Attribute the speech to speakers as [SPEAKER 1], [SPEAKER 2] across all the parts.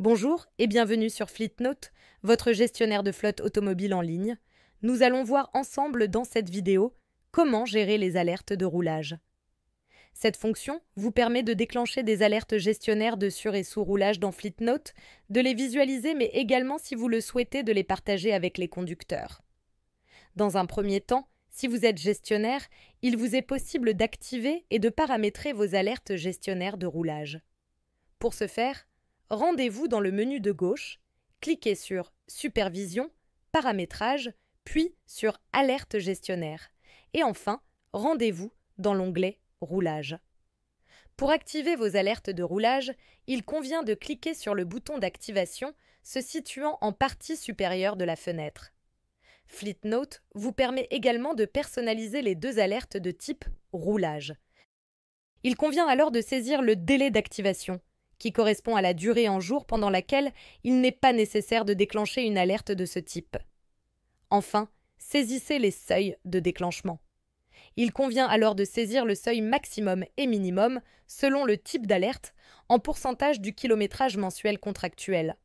[SPEAKER 1] Bonjour et bienvenue sur FleetNote, votre gestionnaire de flotte automobile en ligne. Nous allons voir ensemble dans cette vidéo comment gérer les alertes de roulage. Cette fonction vous permet de déclencher des alertes gestionnaires de sur- et sous-roulage dans FleetNote, de les visualiser mais également si vous le souhaitez de les partager avec les conducteurs. Dans un premier temps, si vous êtes gestionnaire, il vous est possible d'activer et de paramétrer vos alertes gestionnaires de roulage. Pour ce faire, rendez-vous dans le menu de gauche, cliquez sur Supervision, Paramétrage, puis sur Alerte gestionnaire. Et enfin, rendez-vous dans l'onglet Roulage. Pour activer vos alertes de roulage, il convient de cliquer sur le bouton d'activation se situant en partie supérieure de la fenêtre. FleetNote vous permet également de personnaliser les deux alertes de type roulage. Il convient alors de saisir le délai d'activation, qui correspond à la durée en jours pendant laquelle il n'est pas nécessaire de déclencher une alerte de ce type. Enfin, saisissez les seuils de déclenchement. Il convient alors de saisir le seuil maximum et minimum selon le type d'alerte en pourcentage du kilométrage mensuel contractuel.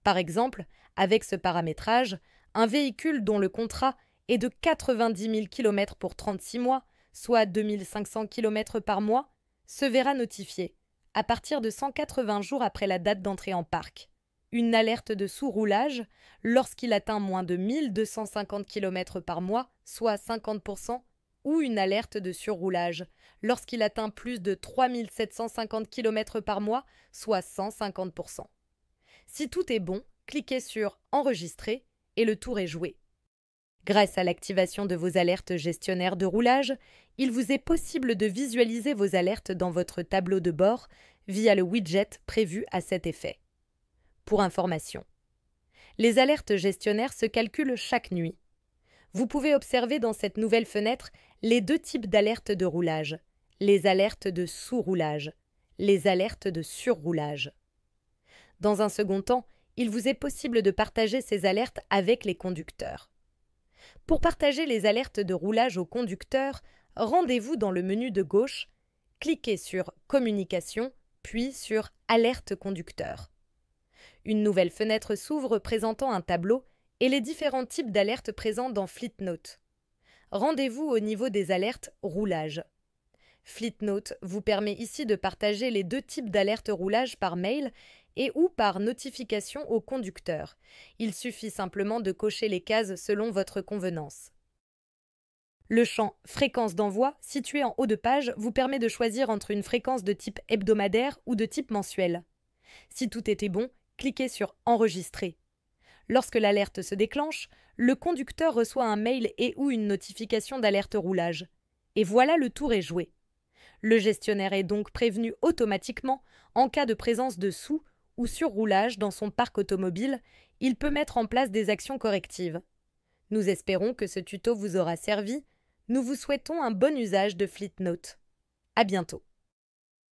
[SPEAKER 1] Par exemple, avec ce paramétrage, un véhicule dont le contrat est de 90 000 km pour 36 mois, soit 2 500 km par mois, se verra notifié, à partir de 180 jours après la date d'entrée en parc, une alerte de sous-roulage lorsqu'il atteint moins de 1 250 km par mois, soit 50%, ou une alerte de surroulage lorsqu'il atteint plus de 3 750 km par mois, soit 150%. Si tout est bon, cliquez sur « Enregistrer » et le tour est joué. Grâce à l'activation de vos alertes gestionnaires de roulage, il vous est possible de visualiser vos alertes dans votre tableau de bord via le widget prévu à cet effet. Pour information, les alertes gestionnaires se calculent chaque nuit. Vous pouvez observer dans cette nouvelle fenêtre les deux types d'alertes de roulage, les alertes de sous-roulage, les alertes de surroulage. Dans un second temps, il vous est possible de partager ces alertes avec les conducteurs. Pour partager les alertes de roulage aux conducteurs, rendez-vous dans le menu de gauche, cliquez sur « Communication » puis sur « Alerte conducteur ». Une nouvelle fenêtre s'ouvre présentant un tableau et les différents types d'alertes présents dans FleetNote. Rendez-vous au niveau des alertes roulage. FleetNote vous permet ici de partager les deux types d'alertes roulage par mail et ou par notification au conducteur. Il suffit simplement de cocher les cases selon votre convenance. Le champ « Fréquence d'envoi » situé en haut de page vous permet de choisir entre une fréquence de type hebdomadaire ou de type mensuel. Si tout était bon, cliquez sur « Enregistrer ». Lorsque l'alerte se déclenche, le conducteur reçoit un mail et ou une notification d'alerte roulage. Et voilà, le tour est joué. Le gestionnaire est donc prévenu automatiquement en cas de présence de sous- ou surroulage dans son parc automobile. Il peut mettre en place des actions correctives. Nous espérons que ce tuto vous aura servi. Nous vous souhaitons un bon usage de FleetNote. À bientôt.